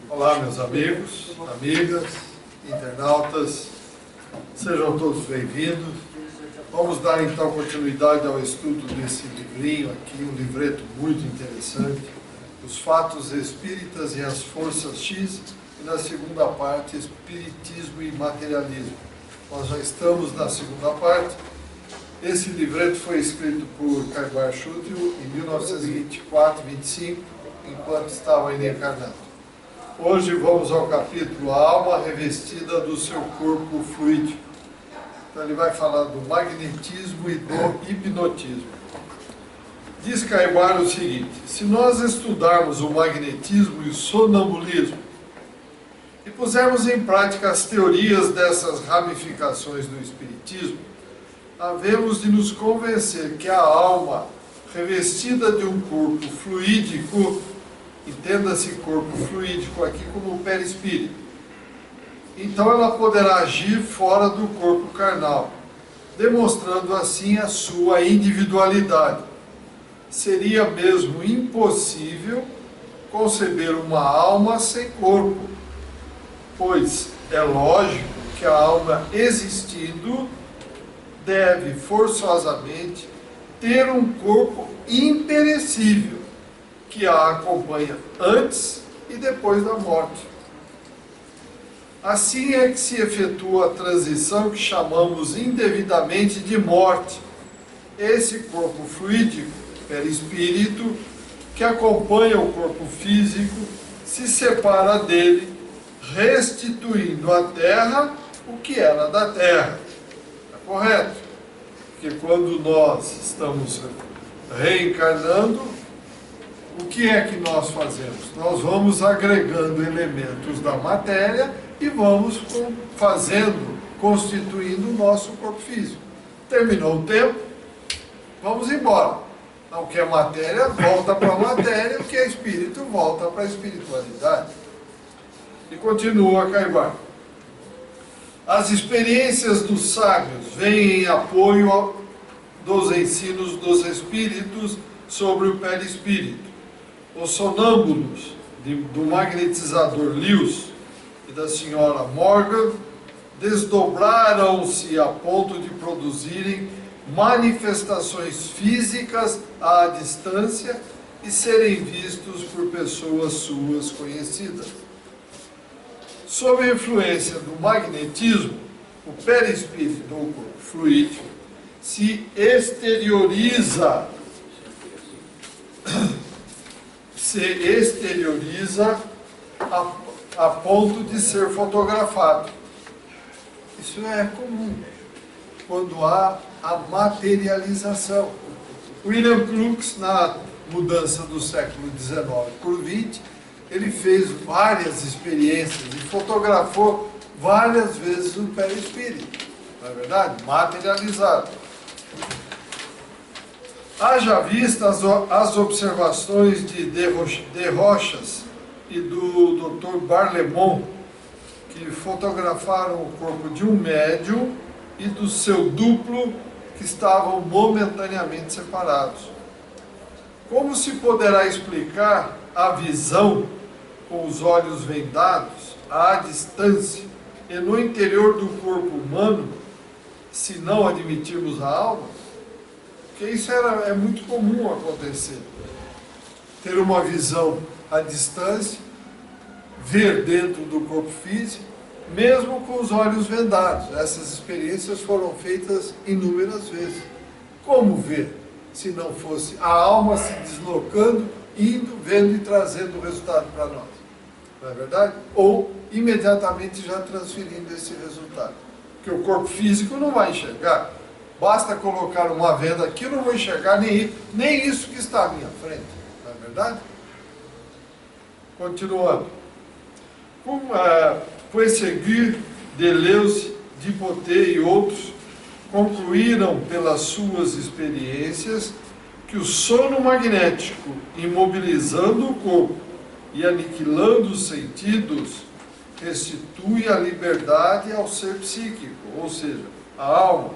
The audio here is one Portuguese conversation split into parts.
Olá, meus amigos, amigas, internautas, sejam todos bem-vindos. Vamos dar então continuidade ao estudo desse livrinho aqui, um livreto muito interessante, Os Fatos Espíritas e as Forças X, e na segunda parte, Espiritismo e Materialismo. Nós já estamos na segunda parte. Esse livreto foi escrito por Caibal Schuttel em 1924-25, enquanto estava ainda encarnado. Hoje vamos ao capítulo A Alma Revestida do Seu Corpo Fluídico. Então ele vai falar do magnetismo e do hipnotismo. Diz Caibal o seguinte: se nós estudarmos o magnetismo e o sonambulismo e pusermos em prática as teorias dessas ramificações do espiritismo, havemos de nos convencer que a alma, revestida de um corpo fluídico, entenda-se corpo fluídico aqui como o perispírito, então ela poderá agir fora do corpo carnal, demonstrando assim a sua individualidade. Seria mesmo impossível conceber uma alma sem corpo, pois é lógico que a alma existindo deve forçosamente ter um corpo imperecível que a acompanha antes e depois da morte. Assim é que se efetua a transição que chamamos indevidamente de morte. Esse corpo fluídico, perispírito, que acompanha o corpo físico, se separa dele, restituindo à Terra o que era da Terra. Correto? Porque quando nós estamos reencarnando, o que é que nós fazemos? Nós vamos agregando elementos da matéria e vamos constituindo o nosso corpo físico. Terminou o tempo, vamos embora. O que é matéria volta para a matéria, o que é espírito volta para a espiritualidade. E continua Caibal. As experiências dos sábios vêm em apoio dos ensinos dos espíritos sobre o perispírito. Os sonâmbulos do magnetizador Lewis e da senhora Morgan desdobraram-se a ponto de produzirem manifestações físicas à distância e serem vistos por pessoas suas conhecidas. Sob a influência do magnetismo, o perispírito ou corpo fluídico se exterioriza a ponto de ser fotografado. Isso é comum quando há a materialização. William Crookes, na mudança do século XIX por XX, ele fez várias experiências e fotografou várias vezes o perispírito, não é verdade? Materializado. Haja vista as observações de Rochas e do Dr. Barlemont, que fotografaram o corpo de um médium e do seu duplo que estavam momentaneamente separados. Como se poderá explicar a visão com os olhos vendados, à distância e no interior do corpo humano, se não admitirmos a alma? Porque isso é muito comum acontecer. Ter uma visão à distância, ver dentro do corpo físico, mesmo com os olhos vendados. Essas experiências foram feitas inúmeras vezes. Como ver, se não fosse a alma se deslocando, indo, vendo e trazendo o resultado para nós? Não é verdade? Ou imediatamente já transferindo esse resultado. Porque o corpo físico não vai enxergar. Basta colocar uma venda aqui, eu não vou enxergar nem isso que está à minha frente. Não é verdade? Continuando. Puissegur, Deleuze, Dipotet e outros concluíram pelas suas experiências que o sono magnético, imobilizando o corpo e aniquilando os sentidos, restitui a liberdade ao ser psíquico, ou seja, a alma,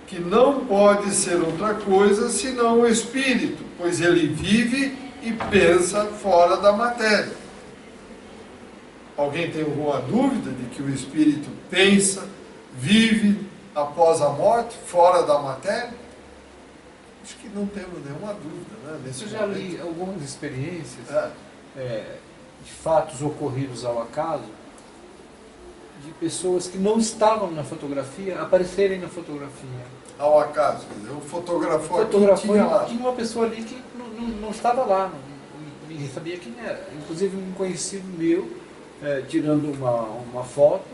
que não pode ser outra coisa senão o espírito, pois ele vive e pensa fora da matéria. Alguém tem alguma dúvida de que o espírito pensa, vive após a morte, fora da matéria? Acho que não temos nenhuma dúvida, né? Eu já li algumas experiências de fatos ocorridos ao acaso, de pessoas que não estavam na fotografia aparecerem na fotografia. Ao acaso, eu fotografou aqui, tinha uma pessoa ali que não estava lá, ninguém sabia quem era. Inclusive um conhecido meu, tirando uma foto,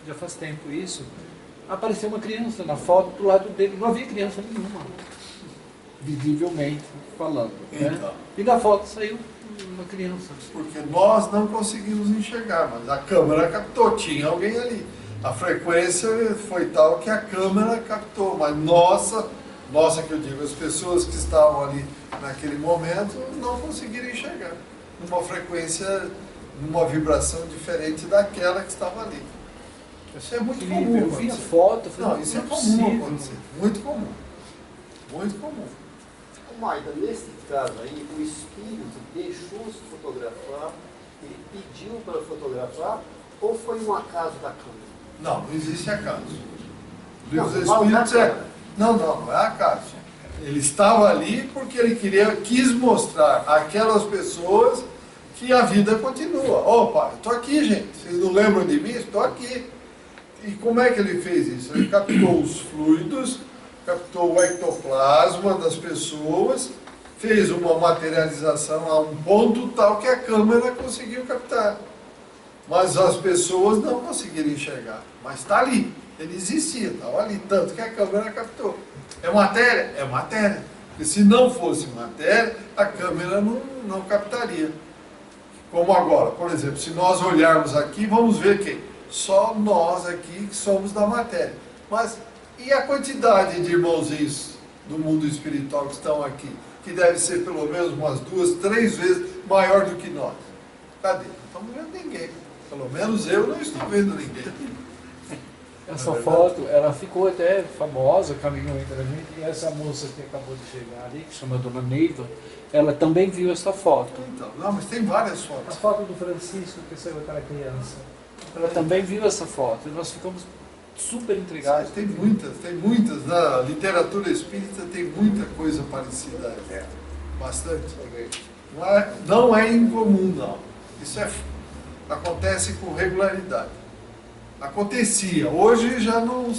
já faz tempo isso, apareceu uma criança na foto do lado dele, não havia criança nenhuma, visivelmente falando. Então. Né? E na foto saiu uma criança. Porque nós não conseguimos enxergar, mas a câmera captou, tinha alguém ali. A frequência foi tal que a câmera captou, mas nossa que eu digo, as pessoas que estavam ali naquele momento não conseguiram enxergar. Numa frequência, numa vibração diferente daquela que estava ali. Isso é muito comum. Eu vi a foto, falei, não, isso é comum acontecer. Muito comum. Muito comum. Maida, nesse caso aí, o espírito deixou se fotografar, ele pediu para fotografar, ou foi um acaso da câmera? Não, não existe acaso. Não, Os espíritos não é acaso. Ele estava ali porque ele quis mostrar àquelas pessoas que a vida continua. Opa, estou aqui, gente. Vocês não lembram de mim? Estou aqui. E como é que ele fez isso? Ele captou os fluidos, captou o ectoplasma das pessoas, fez uma materialização a um ponto tal que a câmera conseguiu captar. Mas as pessoas não conseguiram enxergar. Mas está ali. Ele existia, estava ali, tanto que a câmera captou. É matéria? É matéria. Porque se não fosse matéria, a câmera não captaria. Como agora, por exemplo, se nós olharmos aqui, vamos ver que só nós aqui que somos da matéria. Mas e a quantidade de irmãozinhos do mundo espiritual que estão aqui? Que deve ser pelo menos umas 2, 3 vezes maior do que nós. Cadê? Não estamos vendo ninguém. Pelo menos eu não estou vendo ninguém. Essa foto, ela ficou até famosa, caminhou entre a gente, e essa moça que acabou de chegar ali, que chama Dona Neiva, ela também viu essa foto. Então, não, mas tem várias A fotos. foto do Francisco, que saiu aquela criança. Ela também viu essa foto, e nós ficamos super intrigados. Tem muitas. Na literatura espírita tem muita coisa parecida. Bastante. Não é incomum, não. Isso acontece com regularidade. Acontecia. Hoje já não,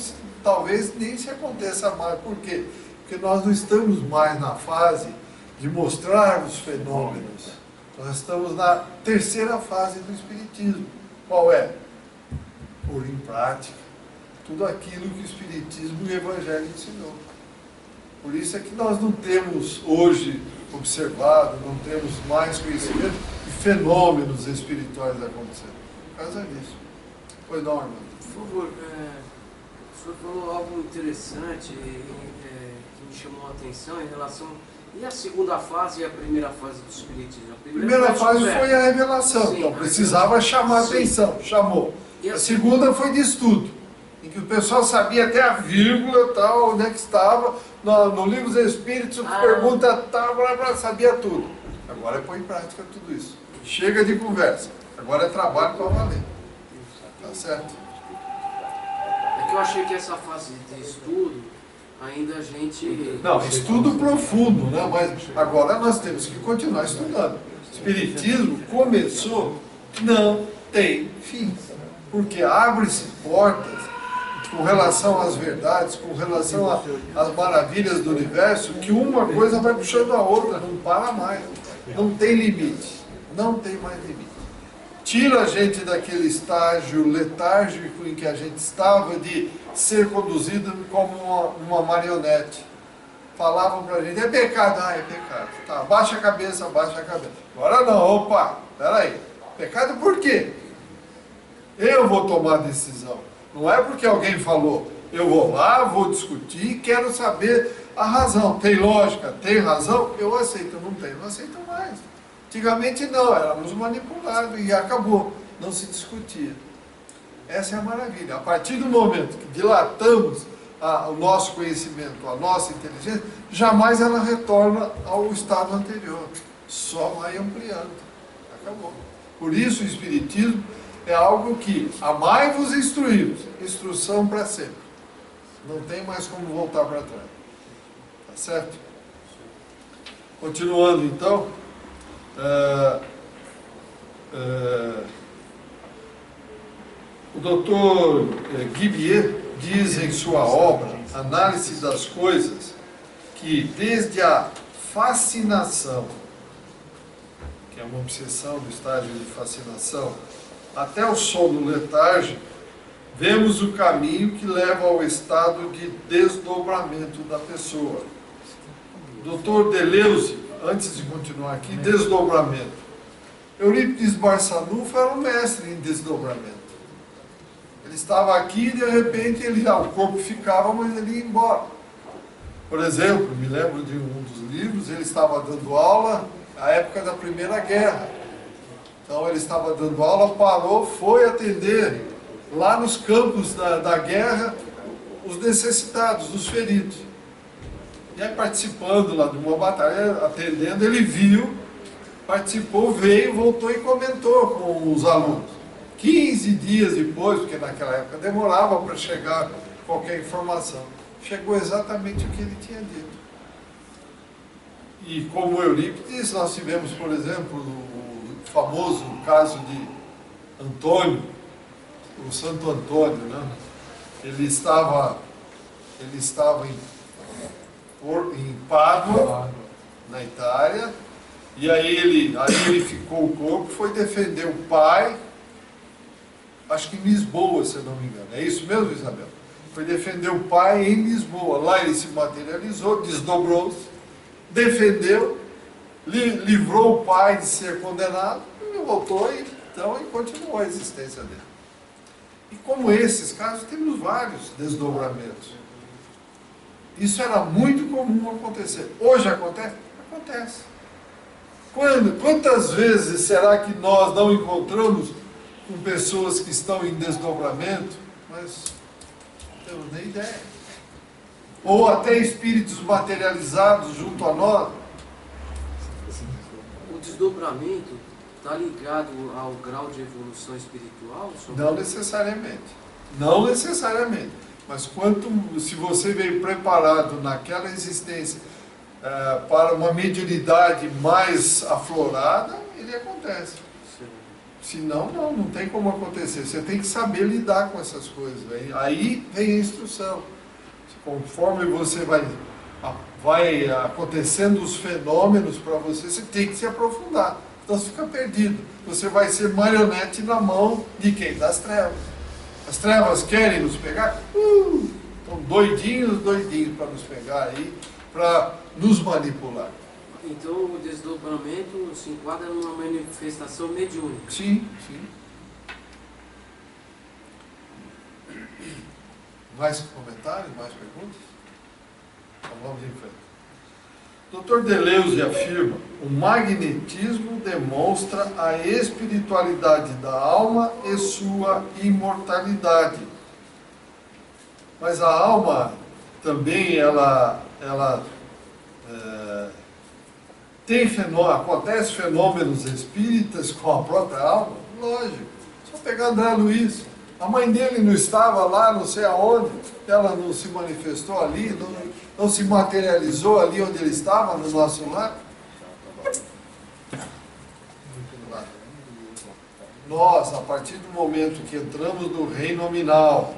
talvez nem se aconteça mais. Por quê? Porque nós não estamos mais na fase de mostrar os fenômenos. Nós estamos na terceira fase do Espiritismo. Qual é? Pôr em prática tudo aquilo que o Espiritismo e o Evangelho ensinou. Por isso é que nós não temos hoje observado, não temos mais conhecimento de fenômenos espirituais acontecendo. Por causa disso. Pois não, Armando. Por favor, o senhor falou algo interessante que me chamou a atenção em relação... E a segunda fase e a primeira fase do Espiritismo? A primeira fase foi a revelação, Sim, então precisava chamar a atenção, chamou. E A segunda foi de estudo, em que o pessoal sabia até a vírgula, tal, onde é que estava, no livro dos Espíritos, pergunta tal, blá, blá, sabia tudo. Agora é pôr em prática tudo isso. Chega de conversa, agora é trabalho para valer. Tá certo? É que eu achei que essa fase de estudo, ainda a gente... Não, estudo profundo, né? Mas agora nós temos que continuar estudando. O Espiritismo começou, não tem fim. Porque abre-se portas com relação às verdades, com relação às maravilhas do universo, que uma coisa vai puxando a outra, não para mais. Não tem limite. Não tem mais limite. Tira a gente daquele estágio letárgico em que a gente estava de ser conduzido como uma marionete. Falavam pra gente, é pecado, é pecado. Tá, baixa a cabeça, baixa a cabeça. Agora não, opa, peraí. Pecado por quê? Eu vou tomar a decisão. Não é porque alguém falou. Eu vou lá, vou discutir, quero saber a razão. Tem lógica? Tem razão? Eu aceito, não tenho, não aceito mais. Antigamente não, éramos manipulados e acabou, não se discutia. Essa é a maravilha. A partir do momento que dilatamos o nosso conhecimento, a nossa inteligência, jamais ela retorna ao estado anterior. Só vai ampliando. Acabou. Por isso o Espiritismo é algo que amai-vos e instruí-vos. Instrução para sempre. Não tem mais como voltar para trás. Tá certo? Continuando então. O Dr. Guibier diz em sua obra Análise das Coisas que desde a fascinação, que é uma obsessão do estágio de fascinação, até o sono letárgico, vemos o caminho que leva ao estado de desdobramento da pessoa. Dr. Deleuze, antes de continuar aqui, desdobramento. Eurípides Barçanufo era um mestre em desdobramento. Ele estava aqui e de repente o corpo ficava, mas ele ia embora. Por exemplo, me lembro de um dos livros, ele estava dando aula na época da Primeira Guerra. Então ele estava dando aula, parou, foi atender lá nos campos da guerra os necessitados, os feridos. E aí participando lá de uma batalha, atendendo, ele viu, participou, veio, voltou e comentou com os alunos. 15 dias depois, porque naquela época demorava para chegar qualquer informação, chegou exatamente o que ele tinha dito. E como Eurípides, nós tivemos, por exemplo, o famoso caso de Antônio, o Santo Antônio, né? Ele estava em Pádua, na Itália, e aí ele ficou o corpo, foi defender o pai, acho que em Lisboa, se eu não me engano. É isso mesmo, Isabel? Foi defender o pai em Lisboa. Lá ele se materializou, desdobrou-se, defendeu, livrou o pai de ser condenado, e voltou e continuou a existência dele. E como esses casos, temos vários desdobramentos. Isso era muito comum acontecer. Hoje acontece? Acontece. Quantas vezes será que nós não encontramos com pessoas que estão em desdobramento, mas não temos nem ideia? Ou até espíritos materializados junto a nós? O desdobramento está ligado ao grau de evolução espiritual? Não necessariamente. Não necessariamente. Mas se você veio preparado naquela existência para uma mediunidade mais aflorada, ele acontece. Senão, não tem como acontecer. Você tem que saber lidar com essas coisas. Aí vem a instrução. Conforme você vai acontecendo os fenômenos para você, você tem que se aprofundar. Então você fica perdido. Você vai ser marionete na mão de quem? Das trevas. As trevas querem nos pegar? Estão doidinhos para nos pegar aí, para nos manipular. Então o desdobramento se enquadra numa manifestação mediúnica. Sim. Mais comentários, mais perguntas? Então vamos em frente. Dr. Deleuze afirma: o magnetismo demonstra a espiritualidade da alma e sua imortalidade. Mas a alma também acontece fenômenos espíritas com a própria alma? Lógico. Só pegar André Luiz. A mãe dele não estava lá, não sei aonde, ela não se manifestou ali, não se materializou ali onde ele estava, no nosso lar. Nós, a partir do momento que entramos no reino nominal,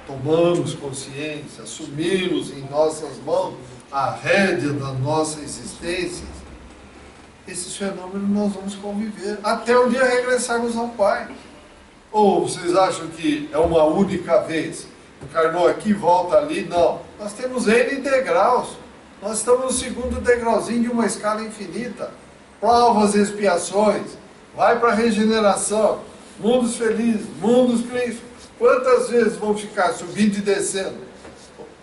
tomamos consciência, assumimos em nossas mãos a rédea da nossa existência, esses fenômenos nós vamos conviver até um dia regressarmos ao Pai. Ou vocês acham que é uma única vez? Encarnou aqui, volta ali? Não. Nós temos N degraus. Nós estamos no segundo degrauzinho de uma escala infinita. Provas e expiações. Vai para a regeneração. Mundos felizes, mundos críticos. Quantas vezes vão ficar subindo e descendo?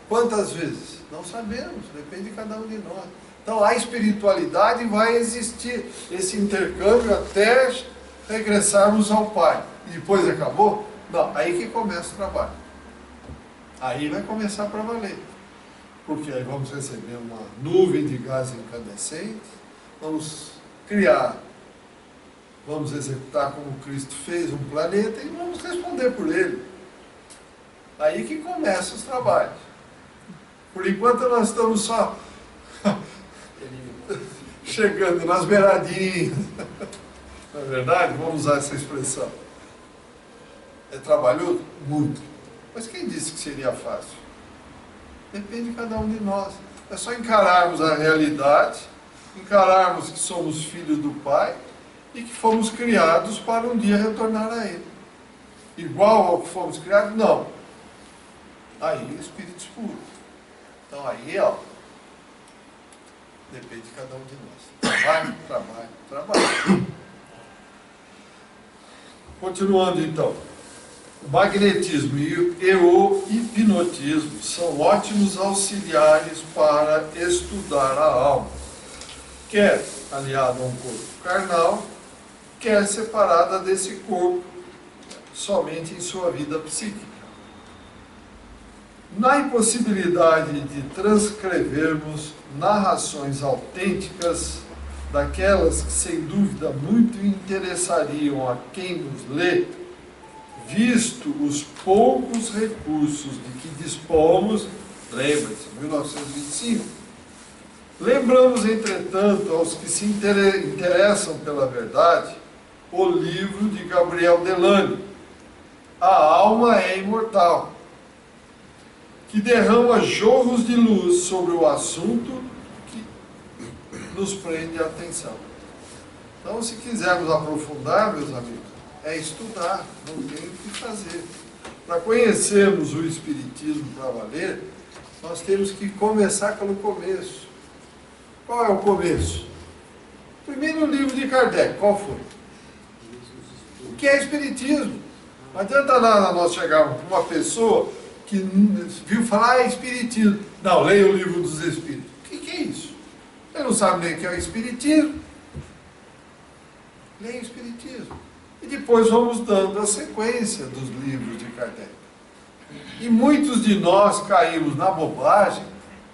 Quantas vezes? Não sabemos. Depende de cada um de nós. Então a espiritualidade vai existir. Esse intercâmbio até regressarmos ao Pai. E depois acabou? Não, aí que começa o trabalho. Aí vai começar para valer. Porque aí vamos receber uma nuvem de gás incandescente, vamos criar, vamos executar como Cristo fez um planeta e vamos responder por ele. Aí que começam os trabalhos. Por enquanto nós estamos só chegando nas beiradinhas. Não é verdade? Vamos usar essa expressão. É trabalhoso? Muito. Mas quem disse que seria fácil? Depende de cada um de nós. É só encararmos a realidade, encararmos que somos filhos do Pai e que fomos criados para um dia retornar a Ele. Igual ao que fomos criados? Não. Aí espíritos puros. Então aí, ó, depende de cada um de nós. Trabalho, trabalho, trabalho. Continuando então. O magnetismo e o hipnotismo são ótimos auxiliares para estudar a alma, quer aliado a um corpo carnal, quer separada desse corpo, somente em sua vida psíquica. Na impossibilidade de transcrevermos narrações autênticas, daquelas que sem dúvida muito interessariam a quem nos lê, visto os poucos recursos de que dispomos, lembre-se, 1925, lembramos, entretanto, aos que se interessam pela verdade, o livro de Gabriel Delany, A Alma é Imortal, que derrama jorros de luz sobre o assunto que nos prende a atenção. Então, se quisermos aprofundar, meus amigos, é estudar, não tem o que fazer. Para conhecermos o Espiritismo para valer, nós temos que começar pelo começo. Qual é o começo? Primeiro o livro de Kardec, qual foi? O que é Espiritismo? Não adianta nada nós chegarmos com uma pessoa que viu falar Espiritismo. Não, leia o livro dos Espíritos. O que é isso? Ele não sabe nem o que é o Espiritismo. Leia o Espiritismo. E depois vamos dando a sequência dos livros de Kardec. E muitos de nós caímos na bobagem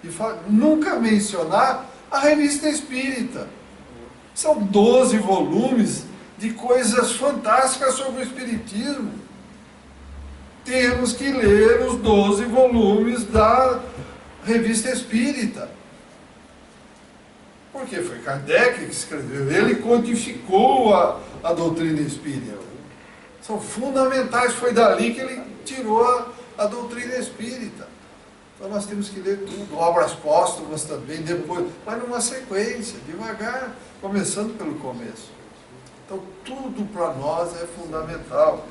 de nunca mencionar a Revista Espírita. São 12 volumes de coisas fantásticas sobre o Espiritismo. Temos que ler os 12 volumes da Revista Espírita. Porque foi Kardec que escreveu, ele codificou a doutrina espírita. São fundamentais, foi dali que ele tirou a doutrina espírita. Então nós temos que ler tudo, obras póstumas também, depois, mas numa sequência, devagar, começando pelo começo. Então tudo para nós é fundamental.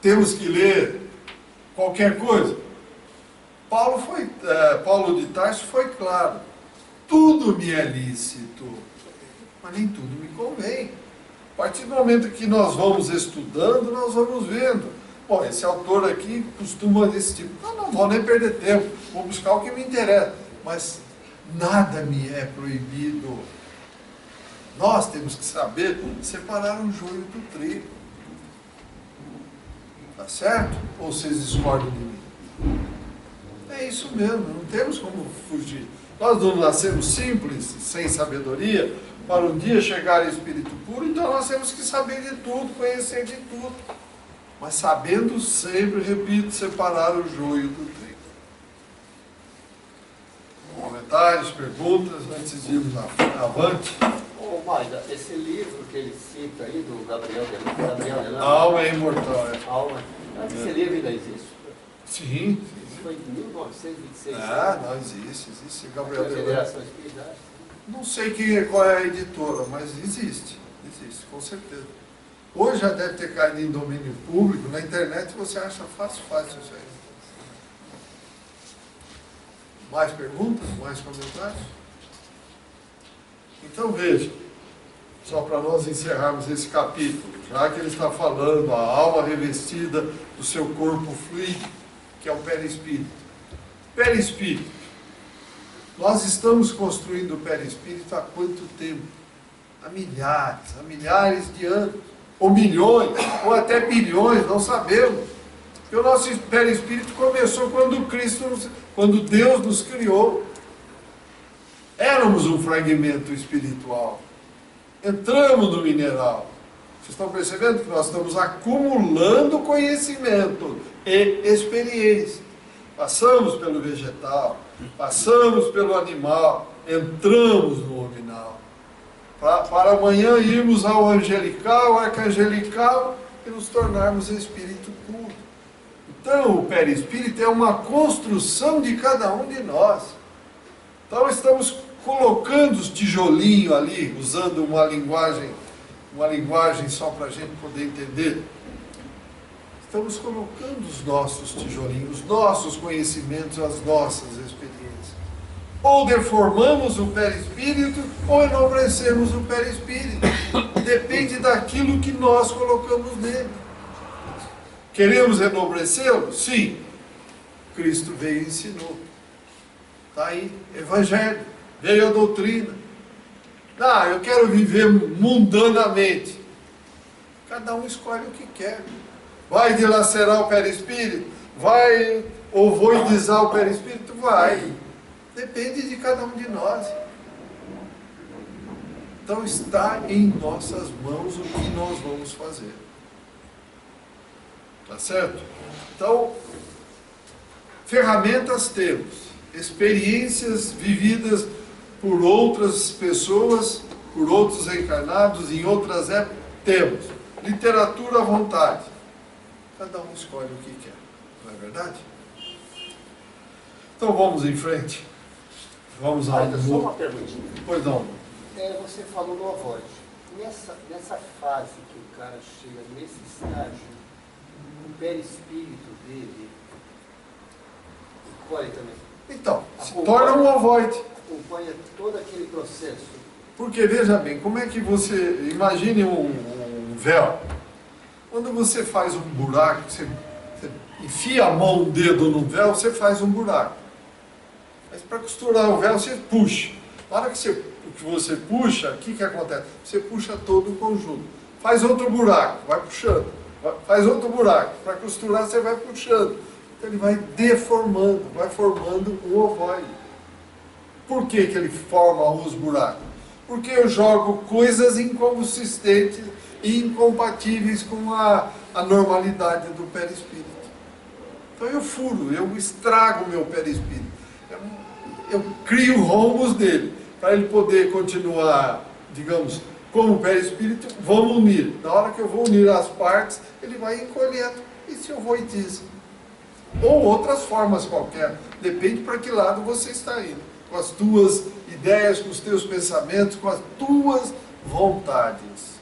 Temos que ler qualquer coisa. Paulo de Tarso foi claro. Tudo me é lícito, mas nem tudo me convém. A partir do momento que nós vamos estudando, nós vamos vendo. Bom, esse autor aqui costuma desse tipo. Não vou nem perder tempo, vou buscar o que me interessa. Mas nada me é proibido. Nós temos que saber separar o joio do trigo. Tá certo? Ou vocês discordam de mim? É isso mesmo, não temos como fugir. Nós não nascemos simples, sem sabedoria, para um dia chegar em espírito puro, então nós temos que saber de tudo, conhecer de tudo. Mas sabendo sempre, repito, separar o joio do trigo. Comentários, perguntas, antes de irmos avante. Ô, Maida, esse livro que ele cita aí, do Gabriel Delany, A Alma é Imortal. Alma, esse livro ainda existe? Sim. Foi em 1926. Não, existe. Gabriel Delany. Federação Espírita. Não sei qual é a editora, mas existe, com certeza. Hoje já deve ter caído em domínio público, na internet você acha fácil isso aí. Mais perguntas? Mais comentários? Então veja, só para nós encerrarmos esse capítulo, já que ele está falando a alma revestida do seu corpo fluido, que é o perispírito. Perispírito. Nós estamos construindo o perispírito há quanto tempo? Há milhares de anos, ou milhões, ou até bilhões, não sabemos. Porque o nosso perispírito começou quando Deus nos criou. Éramos um fragmento espiritual. Entramos no mineral. Vocês estão percebendo que nós estamos acumulando conhecimento e experiência. Passamos pelo vegetal, passamos pelo animal, entramos no nominal. Para amanhã irmos ao angelical, arcangelical e nos tornarmos espírito puro. Então, o perispírito é uma construção de cada um de nós. Então, estamos colocando os tijolinhos ali, usando uma linguagem só para a gente poder entender. Estamos colocando os nossos tijolinhos, os nossos conhecimentos, as nossas experiências. Ou deformamos o perispírito, ou enobrecemos o perispírito. Depende daquilo que nós colocamos nele. Queremos enobrecê-lo? Sim. Cristo veio e ensinou. Está aí, Evangelho, veio a doutrina. Ah, eu quero viver mundanamente. Cada um escolhe o que quer. Vai dilacerar o perispírito? Vai ovoidizar o perispírito? Vai. Depende de cada um de nós. Então está em nossas mãos o que nós vamos fazer. Tá certo? Então, ferramentas temos. Experiências vividas por outras pessoas, por outros encarnados, em outras épocas, temos. Literatura à vontade. Cada um escolhe o que quer. Não é verdade? Então vamos em frente. Vamos ao... Só uma perguntinha. Pois não. Você falou no ovoide. Nessa fase que o cara chega, nesse estágio, o perispírito dele escolhe também. Então, se torna um ovoide. Acompanha todo aquele processo. Porque, veja bem, como é que você... Imagine um véu. Quando você faz um buraco, você enfia a mão, o dedo no véu, você faz um buraco. Mas para costurar o véu, você puxa. Na hora que você puxa, o que acontece? Você puxa todo o conjunto. Faz outro buraco, vai puxando. Faz outro buraco. Para costurar, você vai puxando. Então ele vai deformando, vai formando o ovoide. Por que ele forma os buracos? Porque eu jogo coisas inconsistentes e incompatíveis com a normalidade do perispírito. Então eu furo, eu estrago o meu perispírito. Eu crio rombos dele, para ele poder continuar, digamos, como perispírito, vamos unir. Na hora que eu vou unir as partes, ele vai encolhendo e se ovoidiza. Ou outras formas qualquer, depende para que lado você está indo. Com as tuas ideias, com os teus pensamentos, com as tuas vontades.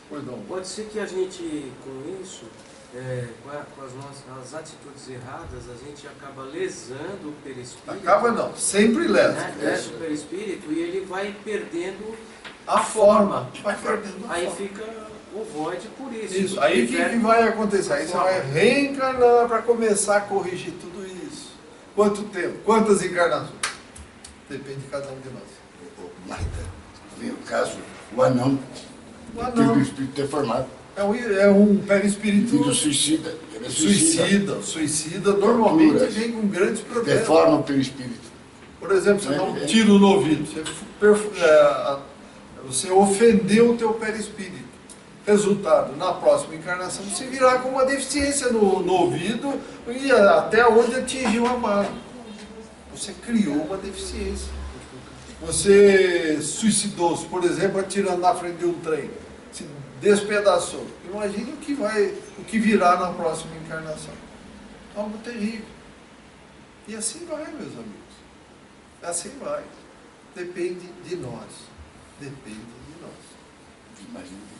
Pois não. Pode ser que a gente, com isso, com as nossas atitudes erradas, a gente acaba lesando o perispírito. Acaba não, sempre lesa. Né? Lesa o perispírito e ele vai perdendo A forma. Vai perdendo a Aí forma. fica ovoide por isso. Isso, aí o que vai acontecer? Aí você vai reencarnar para começar a corrigir tudo isso. Quanto tempo? Quantas encarnações? Depende de cada um de nós. Marta, vem o caso, o anão, O anão. teve o espírito deformado, É um perispírito filho suicida, ele é suicida, suicida normalmente Torturas. vem com grandes problemas. deforma o perispírito. Por exemplo, você dá um tiro no ouvido, você ofendeu o teu perispírito. Resultado, na próxima encarnação, você virá com uma deficiência no ouvido e até onde atingiu a bala. Você criou uma deficiência. Você suicidou-se, por exemplo, atirando na frente de um trem. Se despedaçou. Imagine o que virá na próxima encarnação. Algo terrível. E assim vai, meus amigos. Assim vai. Depende de nós. Depende de nós. Imagina.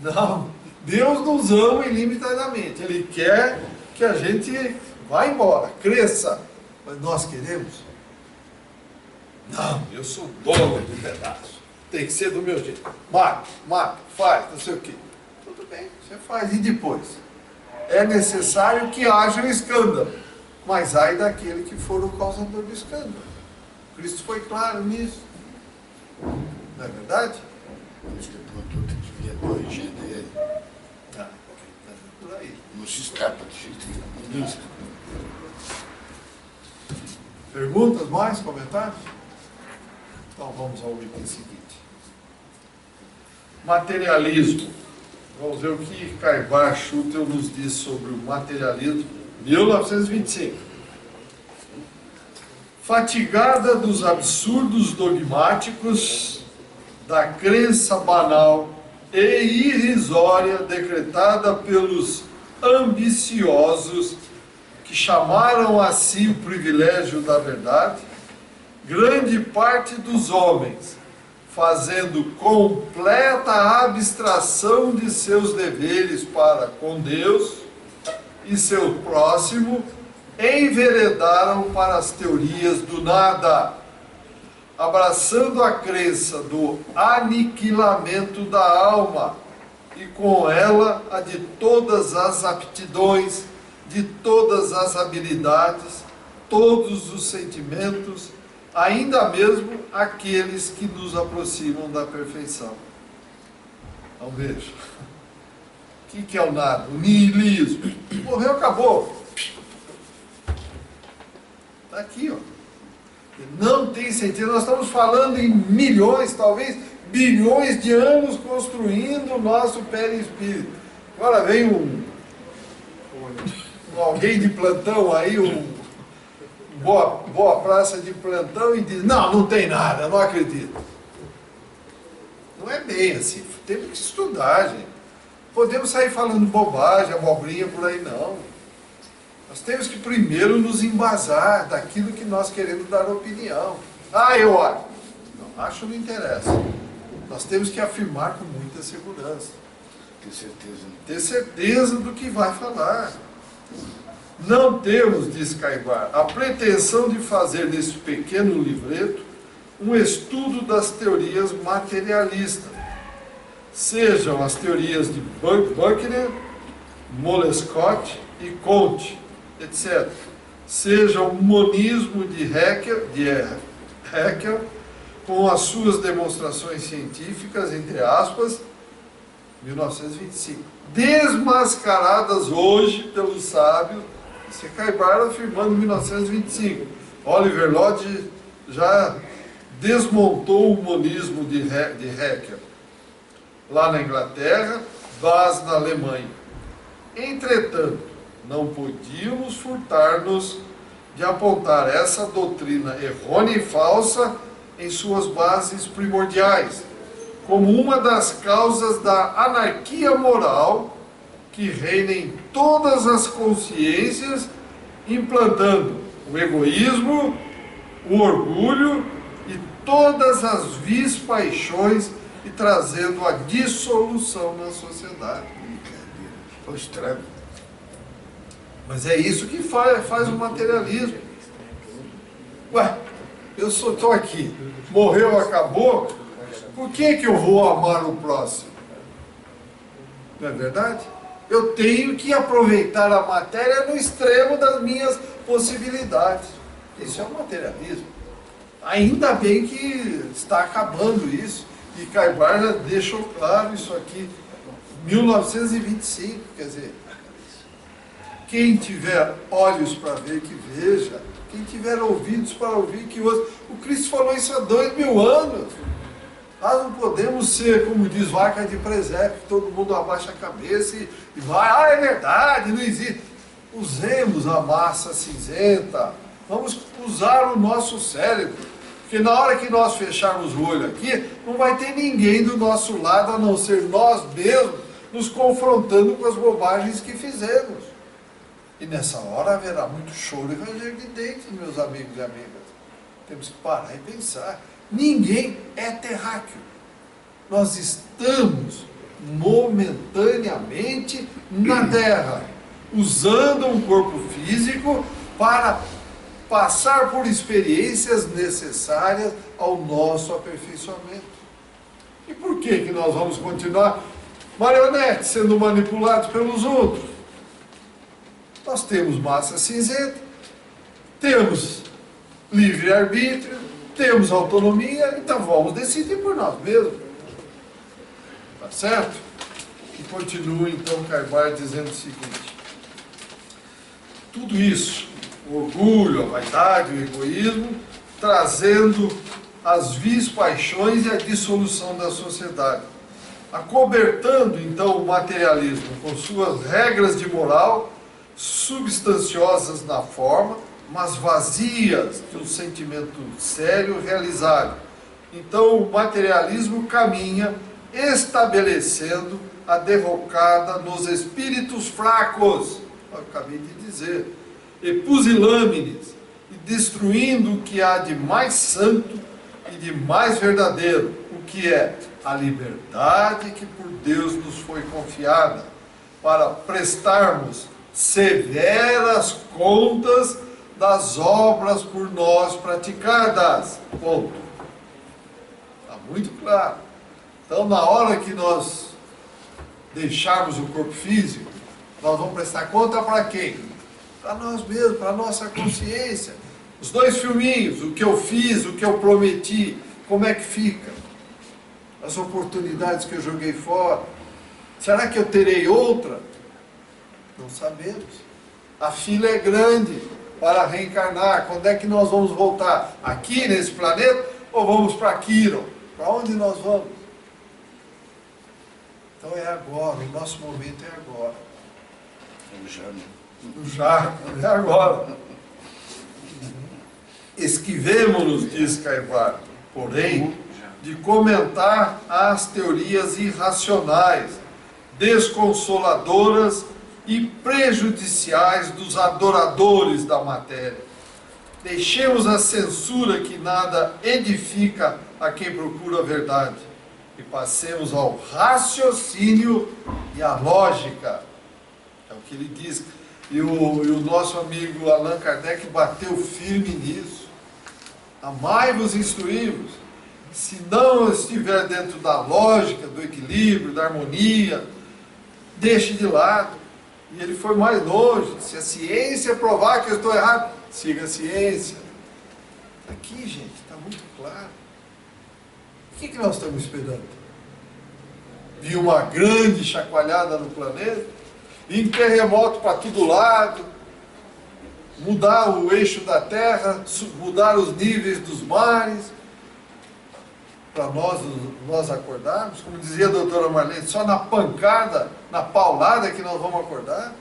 Não, Deus nos ama ilimitadamente. Ele quer que a gente vá embora, cresça. Mas nós queremos? Não, eu sou dono do pedaço. Tem que ser do meu jeito. Mata, faz, não sei o quê. Tudo bem, você faz. E depois? É necessário que haja um escândalo. Mas ai daquele que for o causador do escândalo. Cristo foi claro nisso. Não é verdade? Por isso que eu devia corrigir ele. por aí. Não se escapa de jeito nenhum. Ninguém escapa. Perguntas mais? Comentários? Então vamos ao item seguinte. Materialismo. Vamos ver o que Caibar Schutel nos diz sobre o materialismo, 1925. Fatigada dos absurdos dogmáticos, da crença banal e irrisória decretada pelos ambiciosos que chamaram a si o privilégio da verdade, grande parte dos homens, fazendo completa abstração de seus deveres para com Deus e seu próximo, enveredaram para as teorias do nada, abraçando a crença do aniquilamento da alma e com ela a de todas as aptidões, de todas as habilidades, todos os sentimentos, ainda mesmo aqueles que nos aproximam da perfeição. Então veja, o que é o nada? O niilismo. Morreu, acabou. Está aqui, ó. Não tem sentido. Nós estamos falando em milhões, talvez bilhões de anos construindo o nosso perispírito. Agora vem alguém de plantão aí, boa praça de plantão e diz, não tem nada, eu não acredito. Não é bem assim, temos que estudar, gente. Podemos sair falando bobagem, abobrinha por aí, não. Nós temos que primeiro nos embasar daquilo que nós queremos dar opinião. Eu acho. Não, acho não interessa. Nós temos que afirmar com muita segurança. Ter certeza. Ter certeza do que vai falar. Não temos, diz Caibar, a pretensão de fazer nesse pequeno livreto um estudo das teorias materialistas, sejam as teorias de Buckner, Molescott e Comte, etc. Seja o monismo de Haeckel, com as suas demonstrações científicas, entre aspas, 1925, desmascaradas hoje pelos sábios. Isso é Caibar afirmando em 1925. Oliver Lodge já desmontou o monismo de Haeckel, lá na Inglaterra, Bas na Alemanha. Entretanto, não podíamos furtar-nos de apontar essa doutrina errônea e falsa em suas bases primordiais, como uma das causas da anarquia moral que reina em todas as consciências, implantando o egoísmo, o orgulho e todas as vis paixões e trazendo a dissolução na sociedade. Foi estrago. Mas é isso que faz o materialismo. Ué, eu estou aqui, morreu, acabou, por que eu vou amar o próximo? Não é verdade? Eu tenho que aproveitar a matéria no extremo das minhas possibilidades. Isso é o materialismo. Ainda bem que está acabando isso. E Caibar já deixou claro isso aqui, 1925, quer dizer, quem tiver olhos para ver, que veja, quem tiver ouvidos para ouvir, que ouça. O Cristo falou isso há 2000 anos. Nós não podemos ser, como diz, vaca de presépio, que todo mundo abaixa a cabeça e vai, é verdade, não existe. Usemos a massa cinzenta, vamos usar o nosso cérebro, porque na hora que nós fecharmos o olho aqui, não vai ter ninguém do nosso lado, a não ser nós mesmos, nos confrontando com as bobagens que fizemos. E nessa hora haverá muito choro e ranger de dentes, meus amigos e amigas. Temos que parar e pensar. Ninguém é terráqueo. Nós estamos momentaneamente na Terra, usando um corpo físico para passar por experiências necessárias ao nosso aperfeiçoamento. E por que nós vamos continuar marionetes sendo manipulados pelos outros? Nós temos massa cinzenta, temos livre-arbítrio, temos autonomia, então vamos decidir por nós mesmos. Tá certo? E continua então Karbar dizendo o seguinte: tudo isso, o orgulho, a vaidade, o egoísmo, trazendo as vis paixões e a dissolução da sociedade, acobertando então o materialismo com suas regras de moral, substanciosas na forma, mas vazias de um sentimento sério realizado. Então o materialismo caminha estabelecendo a derrocada nos espíritos fracos, eu acabei de dizer, e pusilâmines, e destruindo o que há de mais santo e de mais verdadeiro, o que é a liberdade que por Deus nos foi confiada, para prestarmos severas contas das obras por nós praticadas. Ponto. Está muito claro. Então, na hora que nós deixarmos o corpo físico, nós vamos prestar conta para quem? Para nós mesmos, para a nossa consciência. Os 2 filminhos, o que eu fiz, o que eu prometi, como é que fica? As oportunidades que eu joguei fora. Será que eu terei outra? Não sabemos. A fila é grande para reencarnar. Quando é que nós vamos voltar? Aqui nesse planeta ou vamos para Quiron? Para onde nós vamos? Então é agora, o nosso momento é agora. Já, é agora. Esquivemo-nos, diz Karbar, porém, de comentar as teorias irracionais, desconsoladoras e prejudiciais dos adoradores da matéria. Deixemos a censura que nada edifica a quem procura a verdade e passemos ao raciocínio e à lógica. É o que ele diz. E o nosso amigo Allan Kardec bateu firme nisso. Amai-vos e instruí-vos. Se não estiver dentro da lógica, do equilíbrio, da harmonia, deixe de lado. E ele foi mais longe. Se a ciência provar que eu estou errado, siga a ciência. Aqui, gente, está muito claro. O que nós estamos esperando? Vi uma grande chacoalhada no planeta, vir terremoto para todo lado, mudar o eixo da Terra, mudar os níveis dos mares, para nós acordarmos, como dizia a doutora Marlene, só na pancada, na paulada que nós vamos acordar?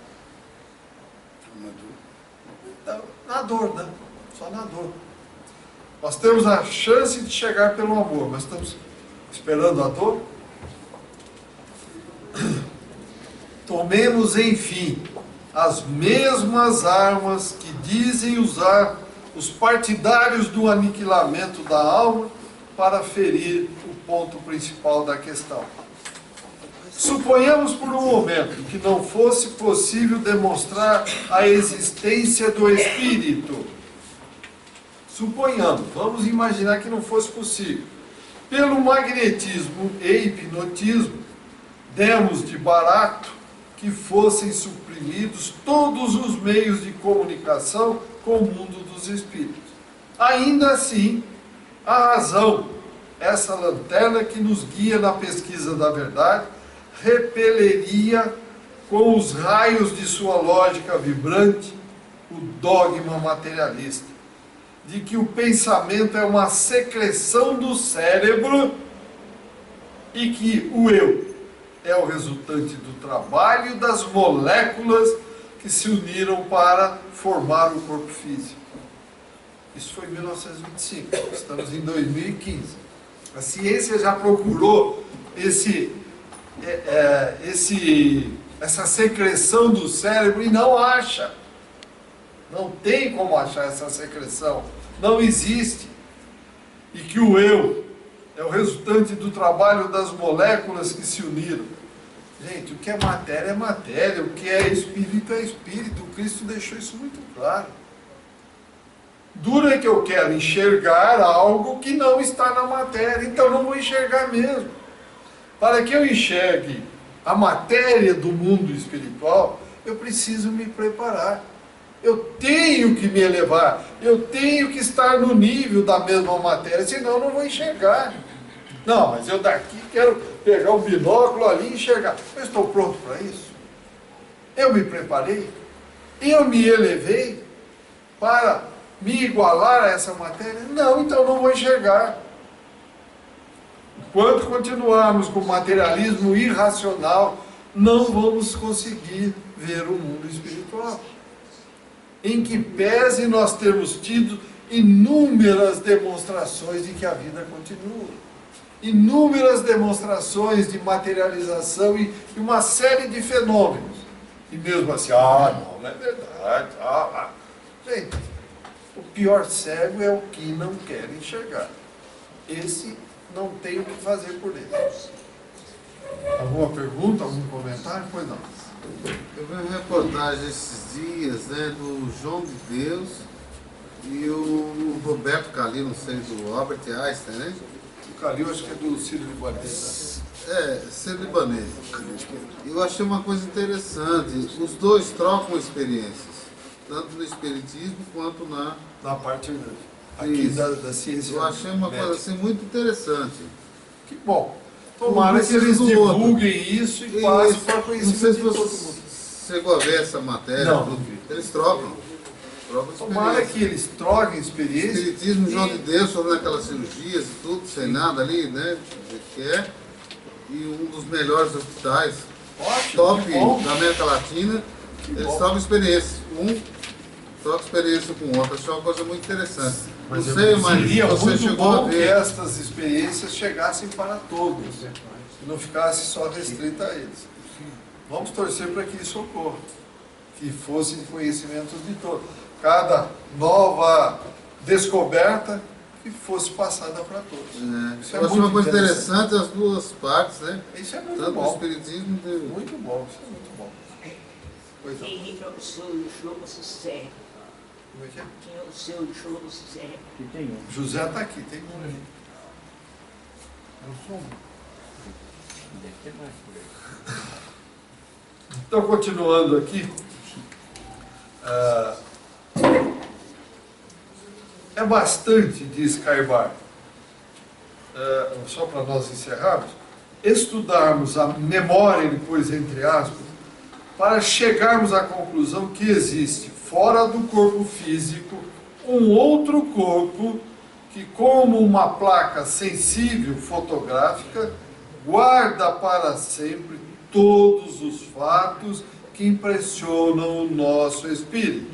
Então, na dor, né? Só na dor. Nós temos a chance de chegar pelo amor, mas estamos esperando a dor? Tomemos, enfim, as mesmas armas que dizem usar os partidários do aniquilamento da alma para ferir o ponto principal da questão. Suponhamos por um momento que não fosse possível demonstrar a existência do espírito. Suponhamos, vamos imaginar que não fosse possível. Pelo magnetismo e hipnotismo, demos de barato que fossem suprimidos todos os meios de comunicação com o mundo dos espíritos. Ainda assim, a razão, essa lanterna que nos guia na pesquisa da verdade, repeleria com os raios de sua lógica vibrante o dogma materialista, de que o pensamento é uma secreção do cérebro e que o eu é o resultante do trabalho das moléculas que se uniram para formar o corpo físico. Isso foi em 1925, estamos em 2015. A ciência já procurou essa secreção do cérebro e não acha. Não tem como achar essa secreção. Não existe. E que o eu é o resultante do trabalho das moléculas que se uniram. Gente, o que é matéria, o que é espírito. O Cristo deixou isso muito claro. Duro é que eu quero enxergar algo que não está na matéria, então não vou enxergar mesmo. Para que eu enxergue a matéria do mundo espiritual, eu preciso me preparar. Eu tenho que me elevar, eu tenho que estar no nível da mesma matéria, senão eu não vou enxergar. Não, mas eu daqui quero pegar o binóculo ali e enxergar. Eu estou pronto para isso? Eu me preparei? Eu me elevei para me igualar a essa matéria? Não, então não vou enxergar. Enquanto continuarmos com o materialismo irracional, não vamos conseguir ver o mundo espiritual. Em que pese nós temos tido inúmeras demonstrações de que a vida continua. Inúmeras demonstrações de materialização e uma série de fenômenos. E mesmo assim, não é verdade. Gente, o pior cego é o que não quer enxergar. Esse não tem o que fazer por ele. Alguma pergunta, algum comentário? Pois não. Eu vi uma reportagem esses dias, né, do João de Deus e o Roberto Calil, não sei, do Albert Einstein, né? O Calil, acho que é do Ciro Libanês. Ser libanês. Eu achei uma coisa interessante, os dois trocam experiências, tanto no espiritismo quanto Na parte aqui da ciência. Eu achei uma coisa assim muito interessante. Que bom. Tomara que eles divulguem isso e passem para conhecimento não sei se de todo você mundo. chegou a ver essa matéria. Não, tudo. não vi. Eles trocam Tomara experiência. que eles troquem experiência. Espiritismo, João de Deus, fazendo aquelas cirurgias e tudo, sem nada ali, né? Do jeito que é. E um dos melhores hospitais, Ótimo, top que bom. da América Latina, eles bom. trocam experiência. Um troca experiência com o outro. Achei uma coisa muito interessante. Mas não sei, mas seria você muito chegou a bom que ver. estas experiências chegassem para todos e não ficasse só restrita a eles. Vamos torcer para que isso ocorra, que fosse conhecimento de todos. Cada nova descoberta que fosse passada para todos. Isso é Eu achei uma muito coisa interessante as duas partes, né? Isso é muito Tanto o bom. espiritismo de... Muito bom, isso é muito bom. Pois não. Quem é o seu José Serra? Como é que é? Quem é o seu José? José está aqui, tem um ali. Então, continuando aqui, é bastante, diz Caibar, só para nós encerrarmos, estudarmos a memória, ele pôs entre aspas, para chegarmos à conclusão que existe, fora do corpo físico, um outro corpo que, como uma placa sensível fotográfica, guarda para sempre todos os fatos que impressionam o nosso espírito.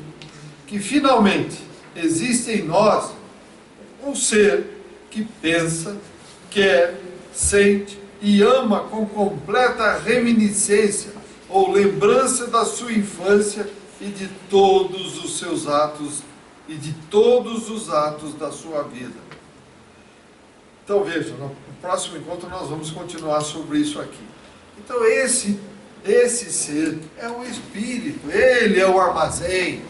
Que, finalmente, existe em nós um ser que pensa, quer, sente e ama com completa reminiscência ou lembrança da sua infância e de todos os seus atos e de todos os atos da sua vida. Então vejam, no próximo encontro nós vamos continuar sobre isso aqui. Então esse ser é o Espírito, ele é o armazém.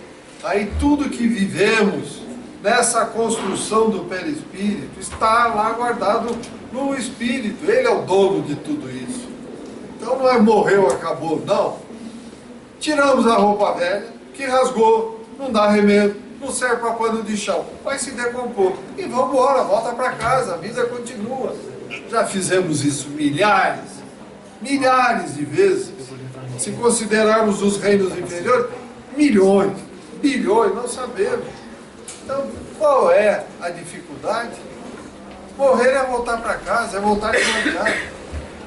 Aí tudo que vivemos nessa construção do perispírito está lá guardado no Espírito, ele é o dono de tudo isso. Então não é morreu, acabou, não. Tiramos a roupa velha, que rasgou, não dá remédio, não serve para pano de chão, vai se decompor. E vamos embora, volta para casa, a vida continua. Já fizemos isso milhares de vezes. Se considerarmos os reinos inferiores, milhões, bilhões, não sabemos. Então, qual é a dificuldade? Morrer é voltar para casa, é voltar de novidade.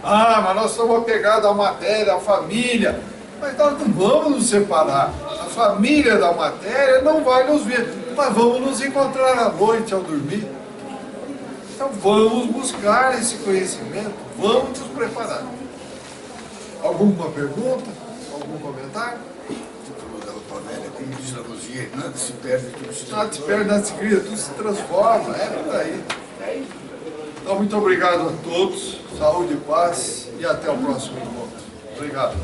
Mas nós somos apegados à matéria, à família. Mas nós não vamos nos separar. A família da matéria não vai nos ver. Mas vamos nos encontrar à noite ao dormir. Então vamos buscar esse conhecimento. Vamos nos preparar. Alguma pergunta? Algum comentário? Como diz a Luzia, nada se perde, tudo se Nada se perde, nada se cria, tudo se transforma. É por aí. Então, muito obrigado a todos. Saúde e paz. E até o próximo encontro. Obrigado.